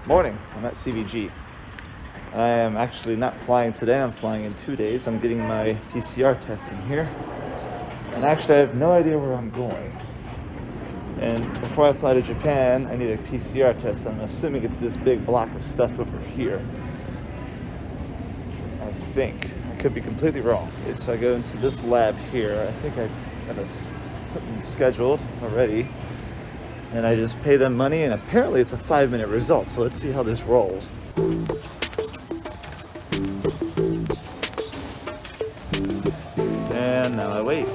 Morning, I'm at CVG. I am actually not flying today, I'm flying in 2 days. I'm getting my PCR testing here. And actually I have no idea where I'm going. And before I fly to Japan, I need a PCR test. I'm assuming it's this big block of stuff over here. I think. I could be completely wrong. So I go into this lab here. I think I have something scheduled already. And I just pay them money, and apparently it's a 5-minute result. So let's see how this rolls. And now I wait.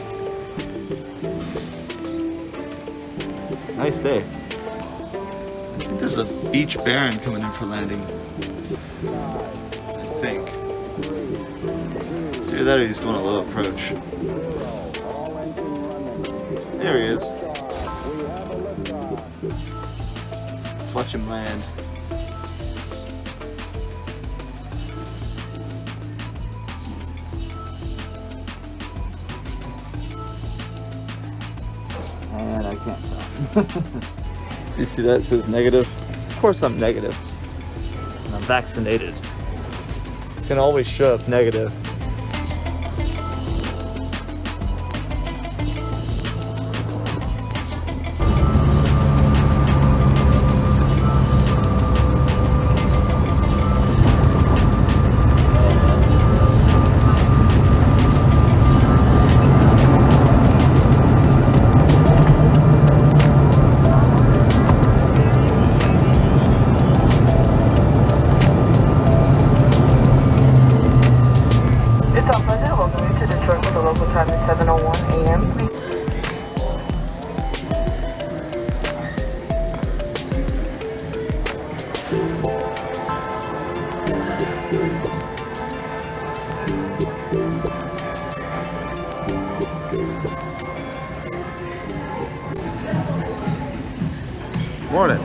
Nice day. I think there's a beach baron coming in for landing. I think. See that, or he's doing a low approach. There he is. Let's watch him land. And I can't tell. You see that? It says negative. Of course I'm negative. And I'm vaccinated. It's gonna always show up negative. Morning.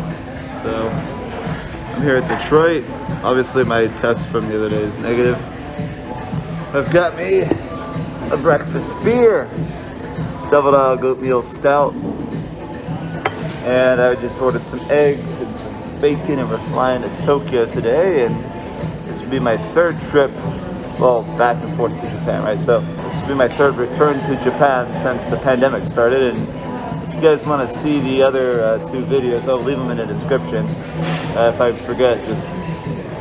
So I'm here at Detroit. Obviously my test from the other day is negative. I've got me a breakfast beer, double dog oatmeal stout, and I just ordered some eggs and some bacon, and we're flying to Tokyo today, and this will be my third trip, well, back and forth to Japan, right? So this will be my third return to Japan since the pandemic started. And if you guys want to see the other 2 videos, I'll leave them in the description. If I forget, just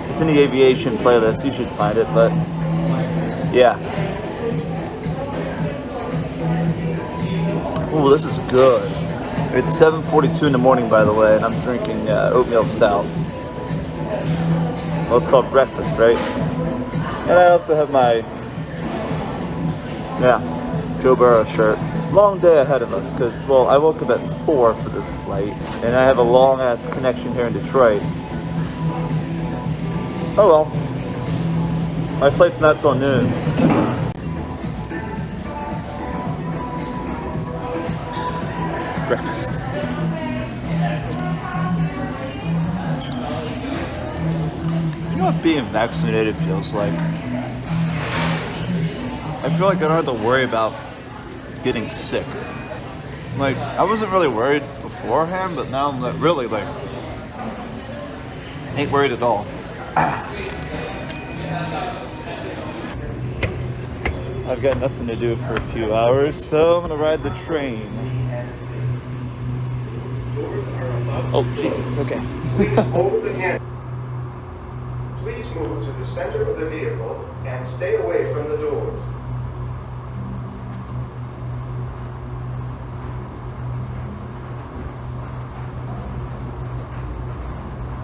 it's in the aviation playlist, you should find it. But yeah. Ooh, this is good. It's 7:42 in the morning, by the way, and I'm drinking oatmeal stout. Well, it's called breakfast, right? And I also have my Joe Burrow shirt. Long day ahead of us, because, well, I woke up at 4 for this flight, and I have a long-ass connection here in Detroit. Oh well. My flight's not till noon. Breakfast. You know what being vaccinated feels like? I feel like I don't have to worry about getting sick. Like, I wasn't really worried beforehand, but now I'm like, really, like, ain't worried at all. I've got nothing to do for a few hours, so I'm gonna ride the train. Oh, Jesus, okay. Please hold the hand. Please move to the center of the vehicle and stay away from the doors.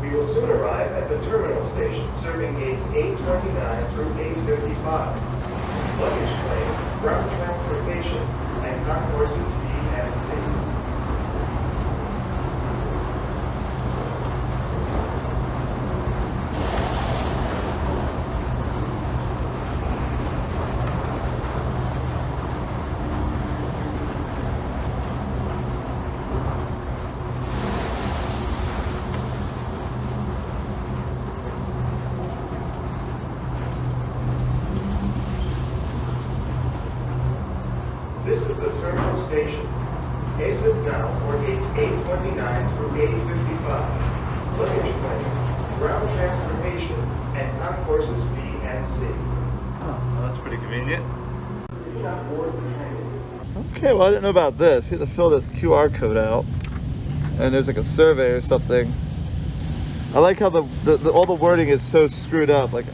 We will soon arrive at the terminal station serving gates 829 through 855. Luggage claim, ground transportation, and concourses B and C. This is the terminal station. Exit now for gates 829 through 855. Luggage claim, ground transportation, and concourses B and C. Oh, well, that's pretty convenient. Do not board the train. Okay, well, I didn't know about this. You have to fill this QR code out, and there's like a survey or something. I like how all the wording is so screwed up. Like,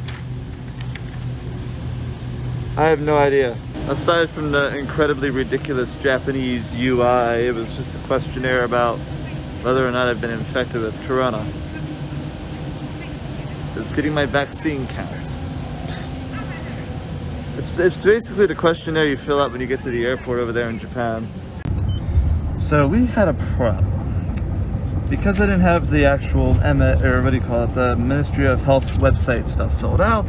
I have no idea. Aside from the incredibly ridiculous Japanese UI, it was just a questionnaire about whether or not I've been infected with corona. It's getting my vaccine count. It's basically the questionnaire you fill out when you get to the airport over there in Japan. So we had a problem. Because I didn't have the actual the Ministry of Health website stuff filled out,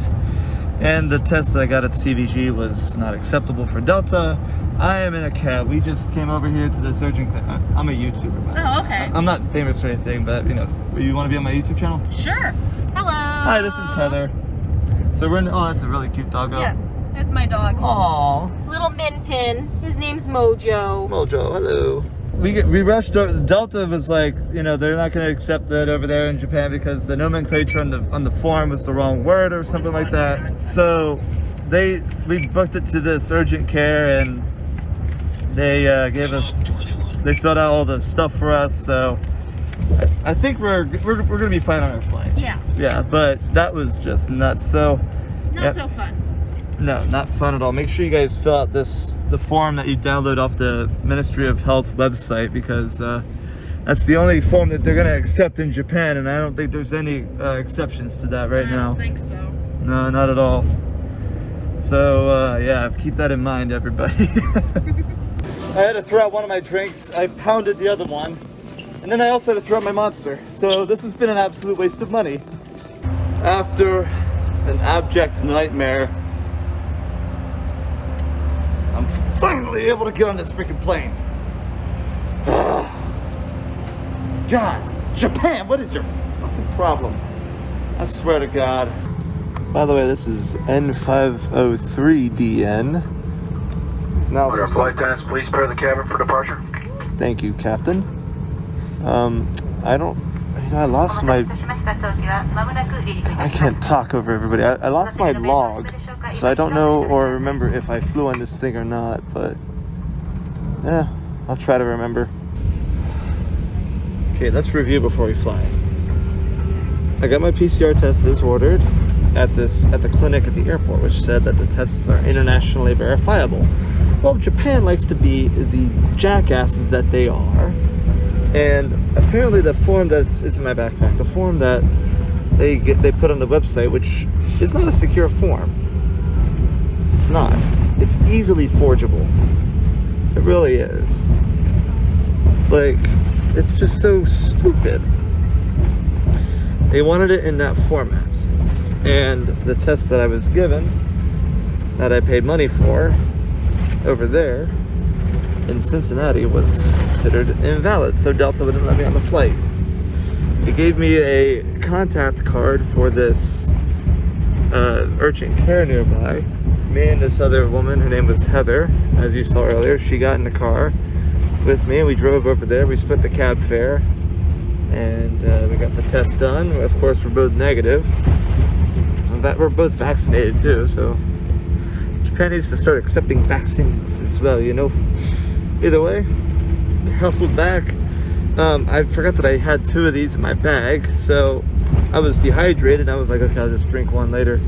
and the test that I got at CVG was not acceptable for Delta, I am in a cab. We just came over here to this urgent clinic. I'm a YouTuber, by the way. Oh, okay. I'm not famous or anything, but you know, you want to be on my YouTube channel? Sure. Hello. Hi, this is Heather. So we're in, oh, that's a really cute doggo. Yeah, that's my dog. Aww. Little Min Pin. His name's Mojo. Mojo, hello. We rushed over. Delta was like, you know, they're not going to accept that over there in Japan because the nomenclature on the form was the wrong word or something like that. So we booked it to this urgent care, and they they filled out all the stuff for us. So I think we're going to be fine on our flight. Yeah. Yeah, but that was just nuts. So Not so fun. no, not fun at all. Make sure you guys fill out the form that you download off the Ministry of Health website, because that's the only form that they're going to accept in Japan, and I don't think there's any exceptions to that right now. I don't think so. No, not at all. So yeah, keep that in mind, everybody. I had to throw out one of my drinks. I pounded the other one, and then I also had to throw out my Monster. So this has been an absolute waste of money. After an abject nightmare, I'm finally able to get on this freaking plane. God, Japan, what is your fucking problem? I swear to God. By the way, this is N503DN. Now, Order flight attendants, please prepare the cabin for departure. thank you, Captain. I lost my... I can't talk over everybody. I lost my log, so I don't know or remember if I flew on this thing or not, but yeah, I'll try to remember. Okay, let's review before we fly. I got my PCR test as ordered at the clinic at the airport, which said that the tests are internationally verifiable. Well, Japan likes to be the jackasses that they are. And apparently the form it's in my backpack, the form that they put on the website, which is not a secure form. It's not. It's easily forgeable. It really is. Like, it's just so stupid. They wanted it in that format. And the test that I was given, that I paid money for, over there in Cincinnati, was considered invalid, so Delta wouldn't let me on the flight. They gave me a contact card for this urgent care nearby. Me and this other woman, her name was Heather, as you saw earlier, she got in the car with me and we drove over there. We split the cab fare, and we got the test done. Of course, we're both negative. We're both vaccinated too, so Japan needs to start accepting vaccines as well, you know. Either way, hustled back. I forgot that I had 2 of these in my bag, so I was dehydrated. I was like, okay, I'll just drink one later.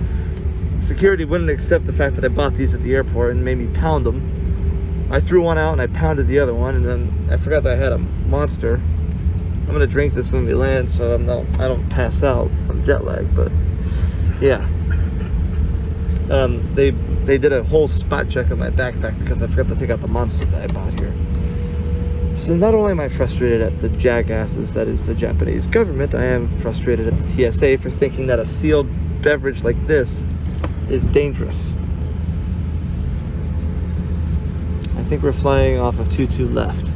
Security wouldn't accept the fact that I bought these at the airport and made me pound them. I threw one out and I pounded the other one, and then I forgot that I had a Monster. I'm gonna drink this when we land, so I don't pass out from jet lag. But yeah, they did a whole spot check on my backpack because I forgot to take out the Monster that I bought here. So not only am I frustrated at the jackasses that is the Japanese government, I am frustrated at the TSA for thinking that a sealed beverage like this is dangerous. I think we're flying off of 22 left.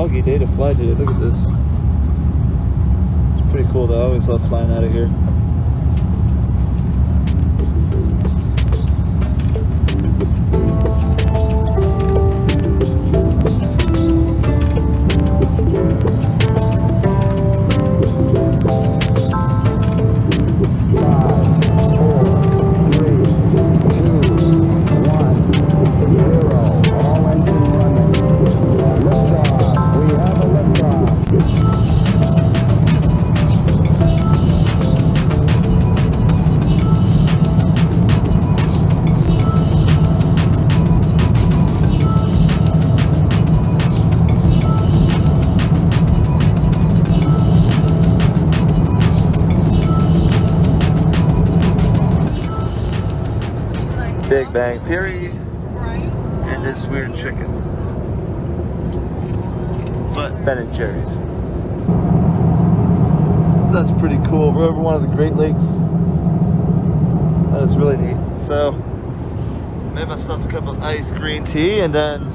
foggy day to fly today. Look at this. It's pretty cool though. I always love flying out of here. Big Bang Theory and this weird chicken. But Ben & Jerry's. That's pretty cool. We're over one of the Great Lakes. That is really neat. So, made myself a cup of iced green tea, and then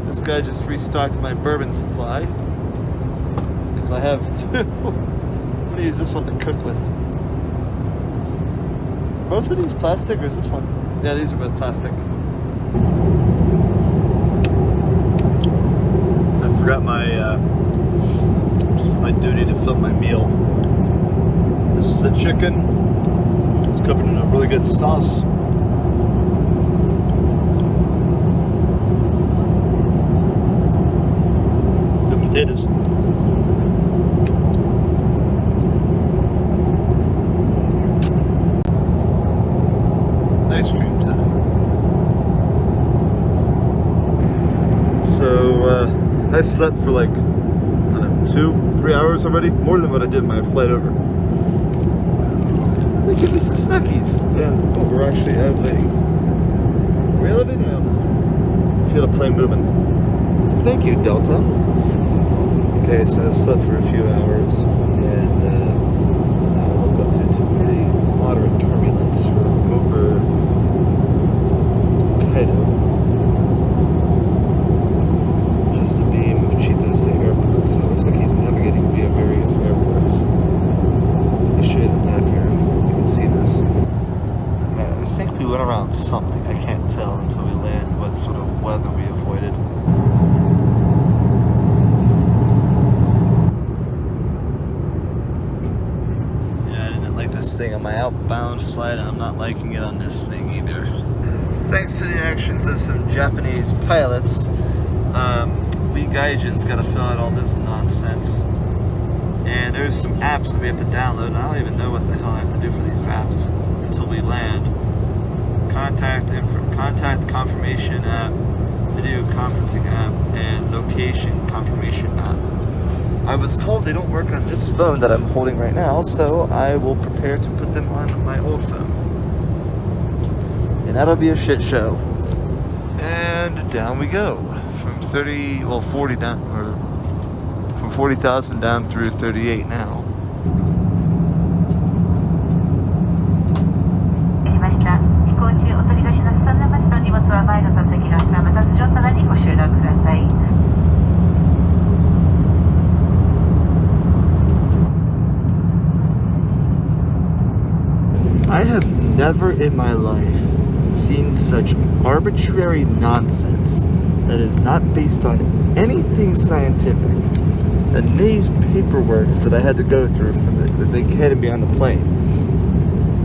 this guy just restocked my bourbon supply. Because I have two. I'm gonna use this one to cook with. Both of these plastic, or is this one? Yeah, these are both plastic. I forgot my duty to film my meal. This is the chicken. It's covered in a really good sauce. Good potatoes. Ice cream time. So I slept for like, I don't know, 2-3 hours already, more than what I did my flight over. They give me some snackies. Yeah, oh, we're actually elevating. We're elevating now. Feel the plane moving. Thank you, Delta. Okay, so I slept for a few hours, and I woke up due to pretty moderate turbulence over just a beam of Chitose Airport, so it looks like he's navigating via various airports. Let me show you the map here. You can see this. I think we went around something. I can't tell until we land what sort of weather we avoided. Yeah, I didn't like this thing on my outbound flight, and I'm not liking it on this thing either. Thanks to the actions of some Japanese pilots, we Gaijins gotta fill out all this nonsense. And there's some apps that we have to download, and I don't even know what the hell I have to do for these apps until we land. Contact confirmation app, video conferencing app, and location confirmation app. I was told they don't work on this phone that I'm holding right now, so I will prepare to put them on my old phone. And that'll be a shit show. And down we go. From 40 down, or from 40,000 down through 38 now. I have never in my life seen such arbitrary nonsense that is not based on anything scientific. And these paperworks that I had to go through that they handed me on the plane.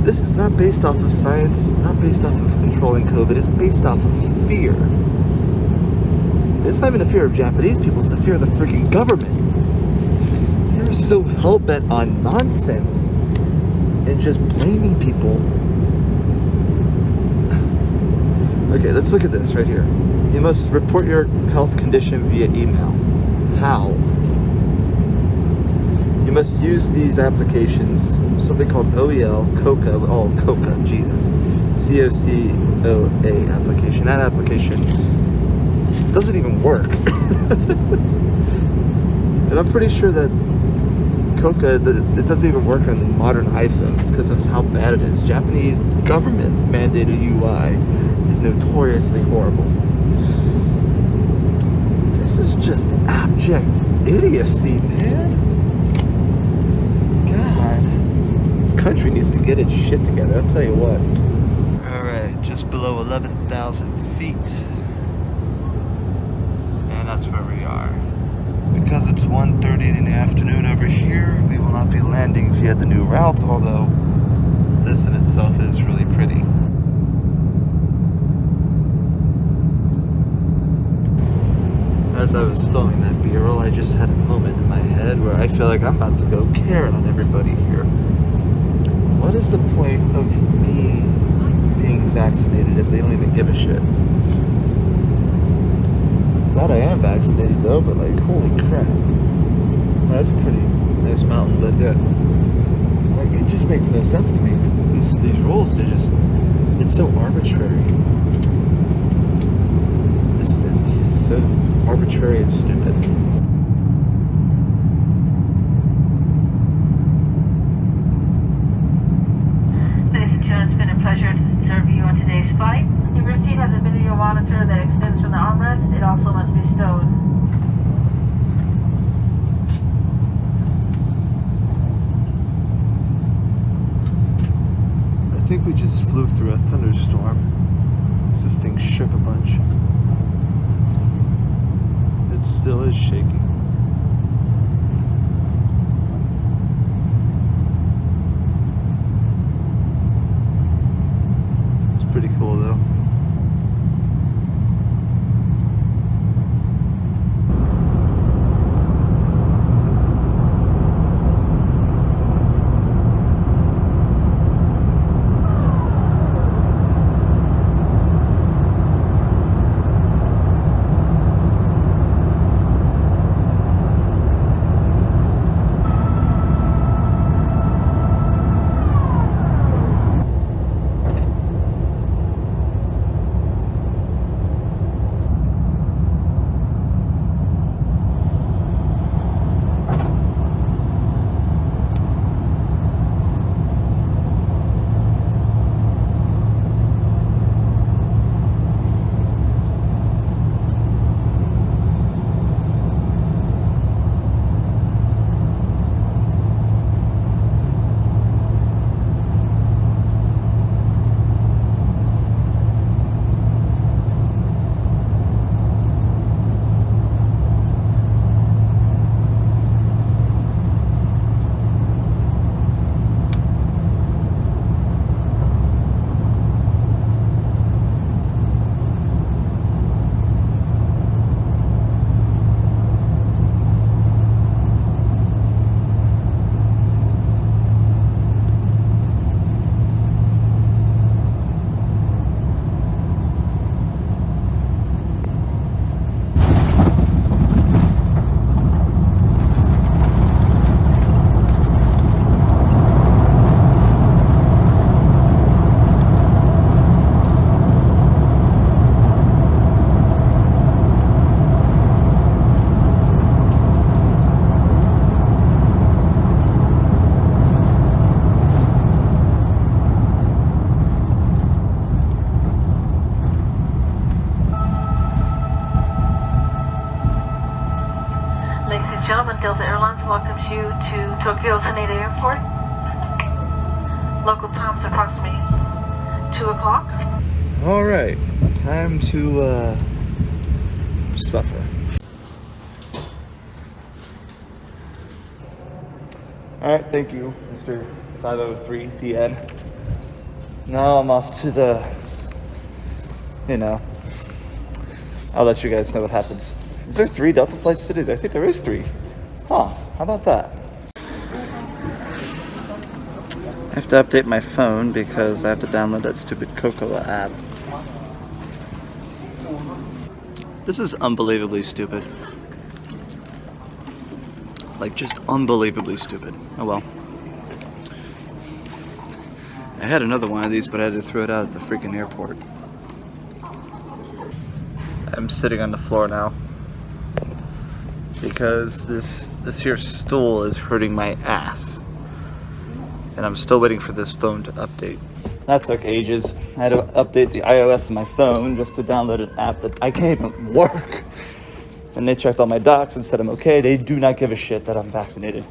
This is not based off of science, not based off of controlling COVID, it's based off of fear. It's not even the fear of Japanese people, it's the fear of the freaking government. They're so hell-bent on nonsense and just blaming people. Okay, let's look at this right here. You must report your health condition via email. How? You must use these applications, something called OEL, COCA, Jesus. COCOA application. That application doesn't even work. And I'm pretty sure that COCA, it doesn't even work on modern iPhones because of how bad it is. Japanese government mandated UI is notoriously horrible. This is just abject idiocy, man. God, this country needs to get its shit together, I'll tell you what. Alright, just below 11,000 feet. And that's where we are. Because it's 1:30 in the afternoon over here, we will not be landing via the new route, although this in itself is really pretty. As I was filming that B-roll, I just had a moment in my head where I feel like I'm about to go Karen on everybody here. What is the point of me being vaccinated if they don't even give a shit? Glad I am vaccinated though, but like, holy crap. That's a pretty nice mountain, but yeah. Like, it just makes no sense to me. These rules, they're just, it's so arbitrary. It's so arbitrary and stupid. Ladies and gentlemen, it's been a pleasure to serve you on today's flight. Your seat has a video monitor that extends from the armrest. It also must be stowed. I think we just flew through a thunderstorm. This thing shook a bunch. It still is shaking. It's pretty cool though. Ladies and gentlemen, Delta Airlines welcomes you to Tokyo's Haneda Airport. Local time is approximately 2 o'clock. All right, time to suffer. All right, thank you, Mr. 503 DN. Now I'm off to the, I'll let you guys know what happens. Is there 3 Delta flights today? I think there is 3. Huh, how about that? I have to update my phone because I have to download that stupid Cocoa app. This is unbelievably stupid. Like, just unbelievably stupid. Oh well. I had another one of these, but I had to throw it out at the freaking airport. I'm sitting on the floor now because this here stool is hurting my ass. And I'm still waiting for this phone to update. That took ages. I had to update the iOS on my phone just to download an app that I can't even work. And they checked all my docs and said I'm okay. They do not give a shit that I'm vaccinated.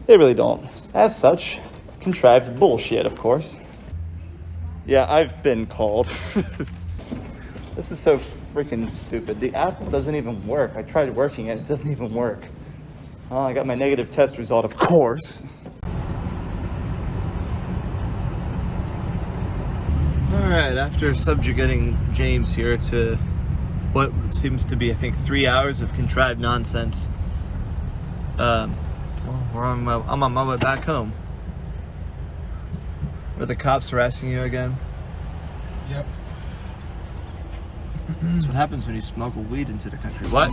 They really don't. As such, contrived bullshit, of course. Yeah, I've been called. This is so freaking stupid. The app doesn't even work. I tried working it. It doesn't even work. Oh, I got my negative test result, of course. All right, after subjugating James here to what seems to be, I think, 3 hours of contrived nonsense, well, I'm on my way back home. Were the cops harassing you again? Yep. That's what happens when you smuggle weed into the country. What?